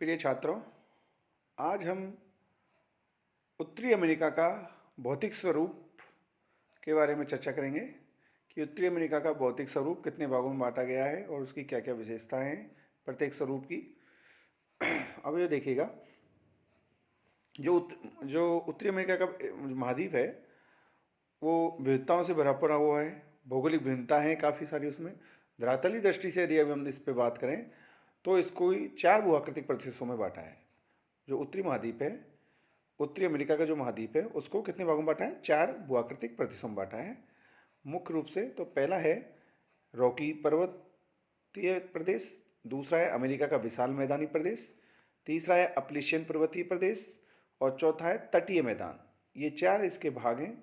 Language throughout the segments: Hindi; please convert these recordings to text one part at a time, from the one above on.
प्रिय छात्रों, आज हम उत्तरी अमेरिका का भौतिक स्वरूप के बारे में चर्चा करेंगे कि उत्तरी अमेरिका का भौतिक स्वरूप कितने भागों में बांटा गया है और उसकी क्या क्या विशेषताएं हैं प्रत्येक स्वरूप की। अब ये देखिएगा, जो उत्तरी अमेरिका का महाद्वीप है वो विविधताओं से भरा पड़ा हुआ है। भौगोलिक विभिन्नता है काफ़ी सारी उसमें। धरातली दृष्टि से यदि अभी हम इस पर बात करें तो इसको ही 4 भूआकृतिक प्रदेशों में बांटा है। जो उत्तरी महाद्वीप है, उत्तरी अमेरिका का जो महाद्वीप है उसको कितने भागों में बांटा है? 4 भूआकृतिक प्रदेशों में बांटा है मुख्य रूप से। तो पहला है रॉकी पर्वतीय प्रदेश, दूसरा है अमेरिका का विशाल मैदानी प्रदेश, तीसरा है अपलिशियन पर्वतीय प्रदेश और चौथा है तटीय मैदान। ये 4 इसके भाग हैं।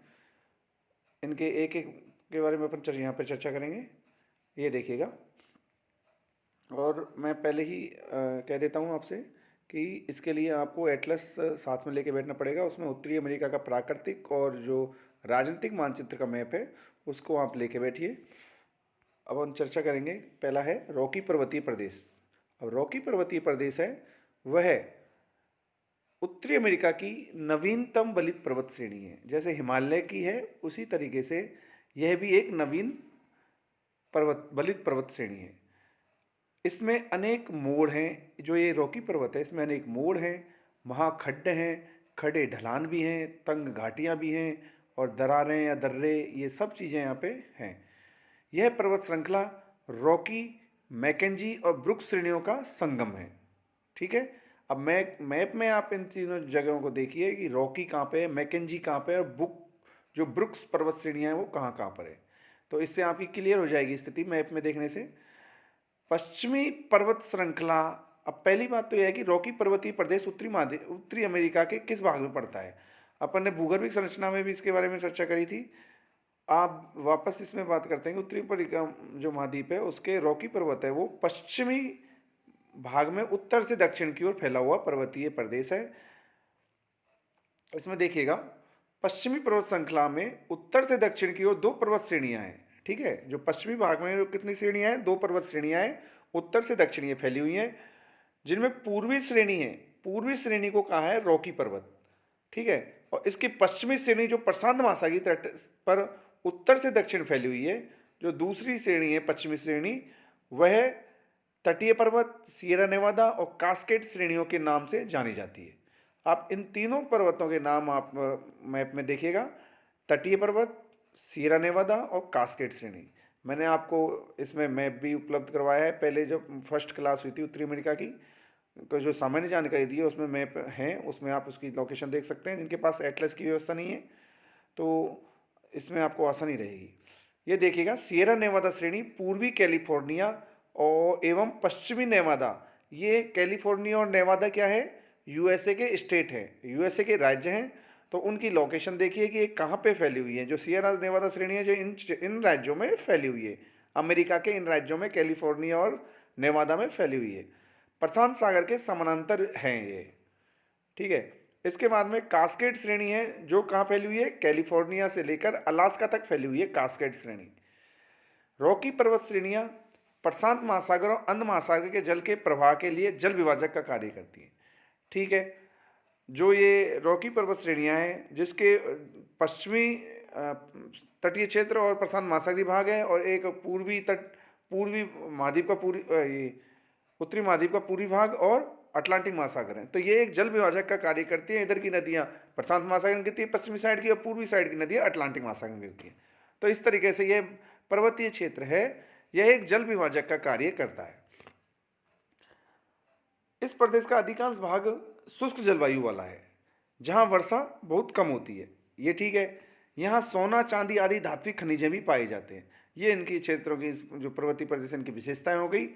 इनके एक एक के बारे में अपन यहाँ पर चर्चा करेंगे। ये देखिएगा, और मैं पहले ही कह देता हूँ आपसे कि इसके लिए आपको एटलस साथ में लेके बैठना पड़ेगा। उसमें उत्तरी अमेरिका का प्राकृतिक और जो राजनीतिक मानचित्र का मैप है उसको आप लेके बैठिए। अब हम चर्चा करेंगे। पहला है रॉकी पर्वतीय प्रदेश। अब रॉकी पर्वतीय प्रदेश है वह उत्तरी अमेरिका की नवीनतम बलित पर्वत श्रेणी है। जैसे हिमालय की है उसी तरीके से यह भी एक नवीन बलित पर्वत श्रेणी है। इसमें अनेक मोड़ हैं। जो ये रॉकी पर्वत है इसमें अनेक मोड़ हैं, वहाँ खड्डे हैं, खड़े ढलान भी हैं, तंग घाटियाँ भी हैं और दरारें या दर्रे, ये सब चीज़ें यहाँ पे हैं। यह पर्वत श्रृंखला रॉकी, मैकेंजी और ब्रुक्स श्रेणियों का संगम है। ठीक है। अब मैप में आप इन तीनों जगहों को देखिए कि रॉकी कहाँ पे है, मैकेंजी कहाँ पे है और जो ब्रुक्स पर्वत श्रेणियाँ हैं वो कहाँ कहाँ पर है। तो इससे आपकी क्लियर हो जाएगी स्थिति मैप में देखने से। पश्चिमी पर्वत श्रृंखला। अब पहली बात तो यह है कि रॉकी पर्वतीय प्रदेश उत्तरी अमेरिका के किस भाग में पड़ता है। अपन ने भूगर्भिक संरचना में भी इसके बारे में चर्चा करी थी। आप वापस इसमें बात करते हैं कि उत्तरी अमेरिका जो महाद्वीप है उसके रॉकी पर्वत है वो पश्चिमी भाग में उत्तर से दक्षिण की ओर फैला हुआ पर्वतीय प्रदेश है। इसमें देखिएगा, पश्चिमी पर्वत श्रृंखला में उत्तर से दक्षिण की ओर 2 पर्वत श्रेणियां हैं। ठीक है। जो पश्चिमी भाग में कितनी श्रेणियां हैं? 2 पर्वत श्रेणियां हैं, उत्तर से दक्षिण ये फैली हुई हैं, जिनमें पूर्वी श्रेणी है। पूर्वी श्रेणी को कहा है रॉकी पर्वत। ठीक है। और इसकी पश्चिमी श्रेणी जो प्रशांत महासागरीय तट पर उत्तर से दक्षिण फैली हुई है। जो दूसरी श्रेणी है पश्चिमी श्रेणी, वह तटीय पर्वत, सियरा नेवादा और कास्केड श्रेणियों के नाम से जानी जाती है। आप इन तीनों पर्वतों के नाम आप मैप में देखिएगा, तटीय पर्वत, सियरा नेवादा और कास्केड श्रेणी। मैंने आपको इसमें मैप भी उपलब्ध करवाया है। पहले जब फर्स्ट क्लास हुई थी उत्तरी अमेरिका की, जो सामान्य जानकारी दी है उसमें मैप है, उसमें आप उसकी लोकेशन देख सकते हैं। जिनके पास एटलस की व्यवस्था नहीं है तो इसमें आपको आसानी रहेगी। ये देखिएगा, सियरा नेवादा श्रेणी पूर्वी कैलिफोर्निया और एवं पश्चिमी नेवादा। ये कैलिफोर्निया और नेवादा क्या है? यूएसए के स्टेट हैं, यूएसए के राज्य हैं। तो उनकी लोकेशन देखिए कि ये कहाँ पे फैली हुई है। जो सियरा नेवादा श्रेणी है जो इन राज्यों में फैली हुई है, अमेरिका के इन राज्यों में कैलिफोर्निया और नेवादा में फैली हुई है। प्रशांत सागर के समानांतर हैं ये। ठीक है। इसके बाद में कास्केड श्रेणी है जो कहाँ फैली हुई है? कैलिफोर्निया से लेकर अलास्का तक फैली हुई है कास्केड श्रेणी। रॉकी पर्वत श्रेणियाँ प्रशांत महासागर और अंध महासागर के जल के प्रवाह के लिए जल विभाजक का कार्य करती हैं। ठीक है। जो ये रॉकी पर्वत श्रेणियाँ हैं जिसके पश्चिमी तटीय क्षेत्र और प्रशांत महासागरीय भाग है और एक पूर्वी महाद्वीप का ये उत्तरी महाद्वीप का पूर्वी भाग और अटलांटिक महासागर है। तो ये एक जल विभाजक का कार्य करती है। इधर की नदियाँ प्रशांत महासागर में गिरती है पश्चिमी साइड की, और पूर्वी साइड की नदियाँ अटलांटिक महासागर में गिरती है। तो इस तरीके से ये पर्वतीय क्षेत्र है, यह एक जल विभाजक का कार्य करता है। इस प्रदेश का अधिकांश भाग शुष्क जलवायु वाला है जहां वर्षा बहुत कम होती है। ये ठीक है। यहाँ सोना, चांदी आदि धात्विक खनिजें भी पाए जाते हैं। ये इनकी क्षेत्रों की जो पर्वतीय प्रदेश इनकी विशेषताएं हो गई।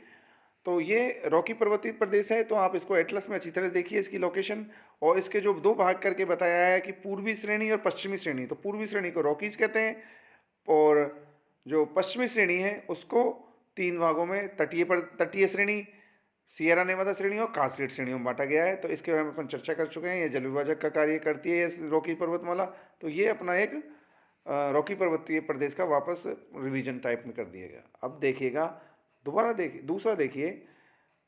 तो ये रॉकी पर्वतीय प्रदेश है। तो आप इसको एटलस में अच्छी तरह देखिए इसकी लोकेशन। और इसके जो 2 भाग करके बताया है कि पूर्वी श्रेणी और पश्चिमी श्रेणी। तो पूर्वी श्रेणी को रॉकीज कहते हैं और जो पश्चिमी श्रेणी है उसको 3 भागों में तटीय श्रेणी, सियरा नेवादा श्रेणी और कास्केड श्रेणियों में बांटा गया है। तो इसके बारे में अपन चर्चा कर चुके हैं। ये जल विभाजक का कार्य करती है इस रॉकी पर्वतमाला। तो ये अपना एक रॉकी पर्वतीय प्रदेश का वापस रिवीजन टाइप में कर दिया गया। अब देखिएगा, दूसरा देखिए,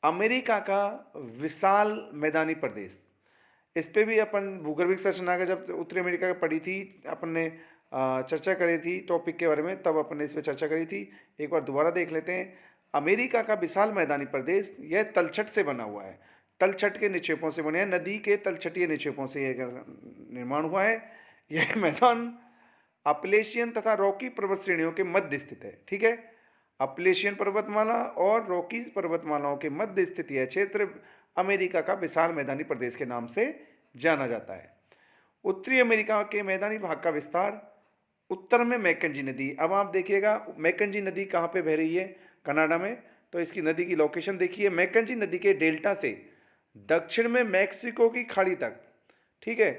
अमेरिका का विशाल मैदानी प्रदेश, इस पे भी अपन भूगर्भिक संरचना का जब उत्तरी अमेरिका का पढ़ी थी, अपन ने चर्चा करी थी टॉपिक के बारे में, तब अपन ने इस पे चर्चा करी थी। एक बार दोबारा देख लेते हैं। अमेरिका का विशाल मैदानी प्रदेश यह तलछट से बना हुआ है, तलछट के निक्षेपों से बने हैं, नदी के तलछटीय निक्षेपों से यह निर्माण हुआ है। यह मैदान अपलेशियन तथा रॉकी पर्वत श्रेणियों के मध्य स्थित है। ठीक है, अपलेशियन पर्वतमाला और रॉकी पर्वतमालाओं के मध्य स्थित यह क्षेत्र अमेरिका का विशाल मैदानी प्रदेश के नाम से जाना जाता है। उत्तरी अमेरिका के मैदानी भाग का विस्तार, उत्तर में मैकेंजी नदी। अब आप देखिएगा मैकेंजी नदी कहाँ पे बह रही है, कनाडा में। तो इसकी नदी की लोकेशन देखिए, मैकेंजी नदी के डेल्टा से दक्षिण में मैक्सिको की खाड़ी तक। ठीक है,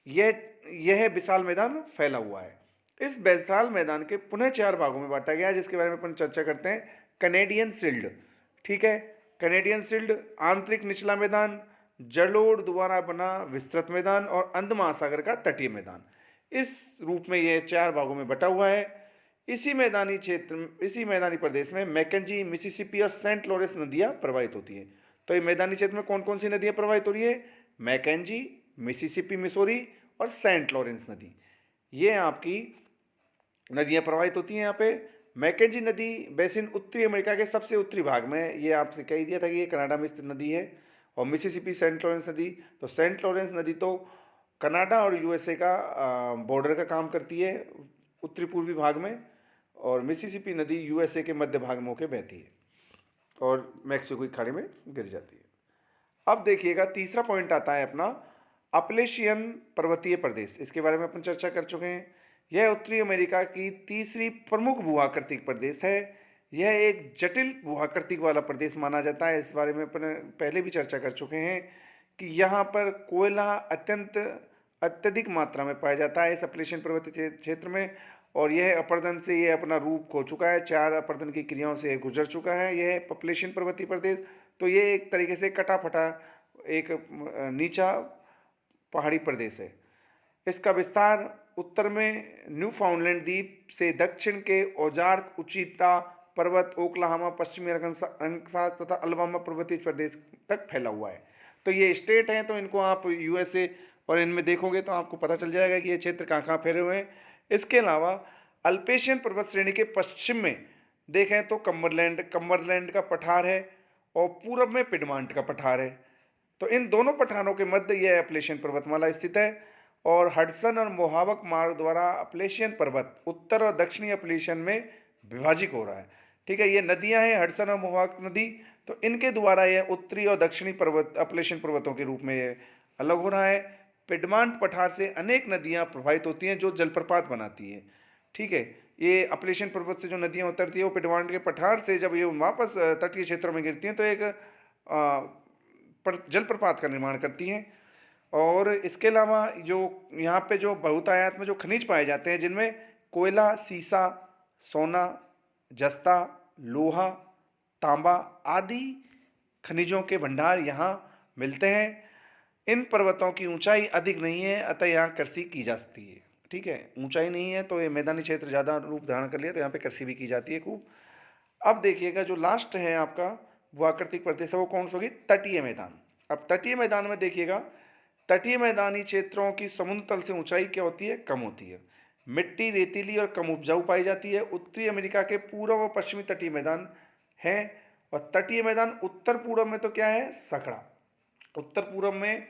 यह विशाल मैदान फैला हुआ है। इस विशाल मैदान के पुनः 4 भागों में बांटा गया है, जिसके बारे में अपन चर्चा करते हैं। कैनेडियन शिल्ड, ठीक है, कैनेडियन शिल्ड आंतरिक निचला मैदान, जलोढ़ द्वारा बना विस्तृत मैदान और अंध महासागर का तटीय मैदान। इस रूप में यह 4 भागों में बटा हुआ है। इसी मैदानी प्रदेश में मैकेंजी, मिसिसिपी और सेंट लॉरेंस नदियां प्रवाहित होती हैं। तो ये मैदानी क्षेत्र में कौन कौन सी नदियां प्रवाहित हो रही है? मैकेंजी, मिसिसिपी, मिसोरी और सेंट लॉरेंस नदी, ये आपकी नदियां प्रवाहित होती हैं यहाँ पे। मैकेंजी नदी बेसिन उत्तरी अमेरिका के सबसे उत्तरी भाग में, ये आपसे कह दिया था कि ये कनाडा में स्थित नदी है। और मिसिसिपी, सेंट लॉरेंस नदी, तो सेंट लॉरेंस नदी तो कनाडा और यूएसए का बॉर्डर का काम करती है उत्तरी पूर्वी भाग में, और मिसिसिपी नदी यूएसए के मध्य भाग में होकर बहती है और मैक्सिको की खाड़ी में गिर जाती है। अब देखिएगा तीसरा पॉइंट आता है अपना अपलेशियन पर्वतीय प्रदेश। इसके बारे में अपन चर्चा कर चुके हैं। यह उत्तरी अमेरिका की तीसरी प्रमुख भूआकृतिक प्रदेश है। यह एक जटिल भूआकृतिक वाला प्रदेश माना जाता है। इस बारे में अपन पहले भी चर्चा कर चुके हैं कि यहाँ पर कोयला अत्यधिक मात्रा में पाया जाता है इस अपलेशियन पर्वतीय क्षेत्र में, और यह अपरदन से ये अपना रूप खो चुका है। 4 अपरदन की क्रियाओं से गुजर चुका है यह अपलेशियन पर्वतीय प्रदेश। तो ये एक तरीके से कटा फटा एक नीचा पहाड़ी प्रदेश है। इसका विस्तार उत्तर में न्यूफाउंडलैंड द्वीप से दक्षिण के ओजार्क, उचिता पर्वत, ओक्लाहोमा, पश्चिमी अरकानसास तथा अलाबामा पर्वतीय प्रदेश तक फैला हुआ है। तो ये स्टेट हैं, तो इनको आप यूएसए और इनमें देखोगे तो आपको पता चल जाएगा कि ये क्षेत्र कहाँ कहाँ फैले हुए हैं। इसके अलावा अल्पेशियन पर्वत श्रेणी के पश्चिम में देखें तो कम्बरलैंड का पठार है और पूर्व में पिडमांट का पठार है। तो इन दोनों पठारों के मध्य यह अपलेशियन पर्वतमाला स्थित है, और हडसन और मोहावक मार्ग द्वारा अपलेशियन पर्वत उत्तर और दक्षिणी अपलेशियन में विभाजित हो रहा है। ठीक है, ये नदियां हैं हडसन और मोहावक नदी, तो इनके द्वारा यह उत्तरी और दक्षिणी पर्वत अपलेशियन पर्वतों के रूप में ये अलग हो रहा है। पिडमांट पठार से अनेक नदियां प्रवाहित होती हैं जो जलप्रपात बनाती है। ठीक है, ये अपलेशियन पर्वत से जो नदियां उतरती है वो पिडमांट के पठार से जब ये वापस तटीय क्षेत्रों में गिरती हैं तो एक जलप्रपात का निर्माण करती हैं। और इसके अलावा जो यहाँ पे जो बहुतायत में जो खनिज पाए जाते हैं, जिनमें कोयला, सीसा, सोना, जस्ता, लोहा, तांबा आदि खनिजों के भंडार यहाँ मिलते हैं। इन पर्वतों की ऊंचाई अधिक नहीं है, अतः यहाँ कृषि की जा सकती है। ठीक है, ऊंचाई नहीं है तो ये मैदानी क्षेत्र ज़्यादा रूप धारण कर लिया, तो यहाँ पे कृषि भी की जाती है खूब। अब देखिएगा जो लास्ट है आपका भूआकृतिक प्रदेश है वो कौन सा होगी? तटीय मैदान। अब तटीय मैदान में देखिएगा, तटीय मैदानी क्षेत्रों की समुद्र तल से ऊंचाई क्या होती है? कम होती है। मिट्टी रेतीली और कम उपजाऊ पाई जाती है। उत्तरी अमेरिका के पूर्व और पश्चिमी तटीय मैदान हैं, और तटीय मैदान उत्तर पूर्व में तो क्या है? सकड़ा। उत्तर पूर्व में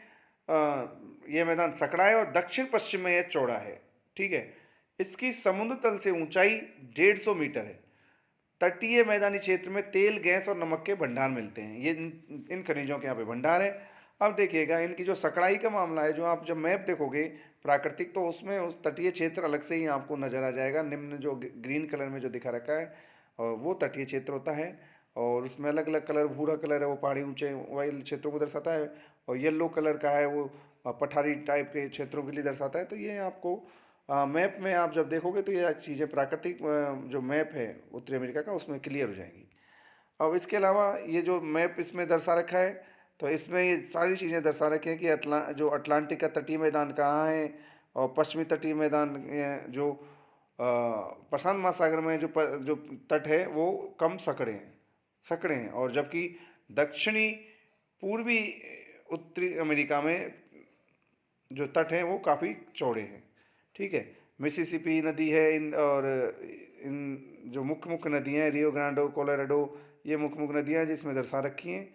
यह मैदान सकड़ा है और दक्षिण पश्चिम में यह चौड़ा है। ठीक है, इसकी समुद्र तल से ऊंचाई 150 मीटर है। तटीय मैदानी क्षेत्र में तेल, गैस और नमक के भंडार मिलते हैं। ये इन खनिजों के यहाँ पे भंडार है। अब देखिएगा इनकी जो सकड़ाई का मामला है, जो आप जब मैप देखोगे प्राकृतिक, तो उसमें उस तटीय क्षेत्र अलग से ही आपको नजर आ जाएगा। निम्न जो ग्रीन कलर में जो दिखा रखा है और वो तटीय क्षेत्र होता है, और उसमें अलग अलग कलर, भूरा कलर है वो पहाड़ी ऊंचे वाले क्षेत्रों को दर्शाता है, और येलो कलर का है वो पठारी टाइप के क्षेत्रों के लिए दर्शाता है। तो ये आपको मैप में आप जब देखोगे तो ये चीज़ें प्राकृतिक जो मैप है उत्तरी अमेरिका का उसमें क्लियर हो जाएंगी। अब इसके अलावा ये जो मैप इसमें दर्शा रखा है, तो इसमें ये सारी चीज़ें दर्शा रखी हैं कि जो अटलांटिक का तटीय मैदान कहाँ है, और पश्चिमी तटीय मैदान जो प्रशांत महासागर में जो तट है वो कम सकड़े हैं, और जबकि दक्षिणी पूर्वी उत्तरी अमेरिका में जो तट हैं वो काफ़ी चौड़े हैं। ठीक है, मिसिसिपी नदी है, इन जो मुख्य मुख्य नदियाँ हैं, रियो ग्रांडो, कोलोराडो, ये मुख्य मुख्य नदियाँ हैं जिसमें दर्शा रखी हैं।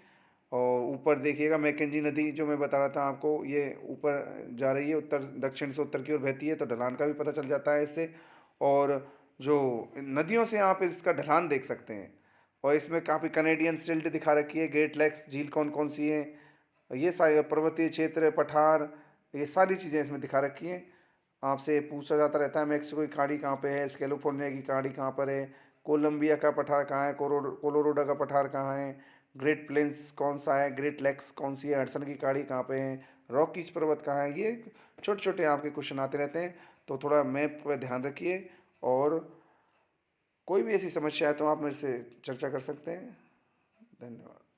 और ऊपर देखिएगा मैकेंजी नदी जो मैं बता रहा था आपको, ये ऊपर जा रही है, उत्तर दक्षिण से उत्तर की ओर बहती है, तो ढलान का भी पता चल जाता है इससे। और जो नदियों से आप इसका ढलान देख सकते हैं। और इसमें काफ़ी कनेडियन सिल्ट दिखा रखी है, ग्रेट लेक्स झील कौन कौन सी हैं, ये सारे पर्वतीय क्षेत्र, पठार, ये सारी चीज़ें इसमें दिखा रखी हैं। आपसे पूछा जाता रहता है मेक्सिको की खाड़ी कहाँ पे है, कैलिफोर्निया की खाड़ी कहाँ पर है, कोलंबिया का पठार कहाँ है, कोलोराडो का पठार कहाँ है, ग्रेट प्लेन्स कौन सा है, ग्रेट लेक्स कौन सी है, हडसन की खाड़ी कहाँ पे है, रॉकीज पर्वत कहाँ है, ये छोटे छोटे आपके क्वेश्चन आते रहते हैं। तो थोड़ा मैप पर ध्यान रखिए, और कोई भी ऐसी समस्या है तो आप मेरे से चर्चा कर सकते हैं। धन्यवाद।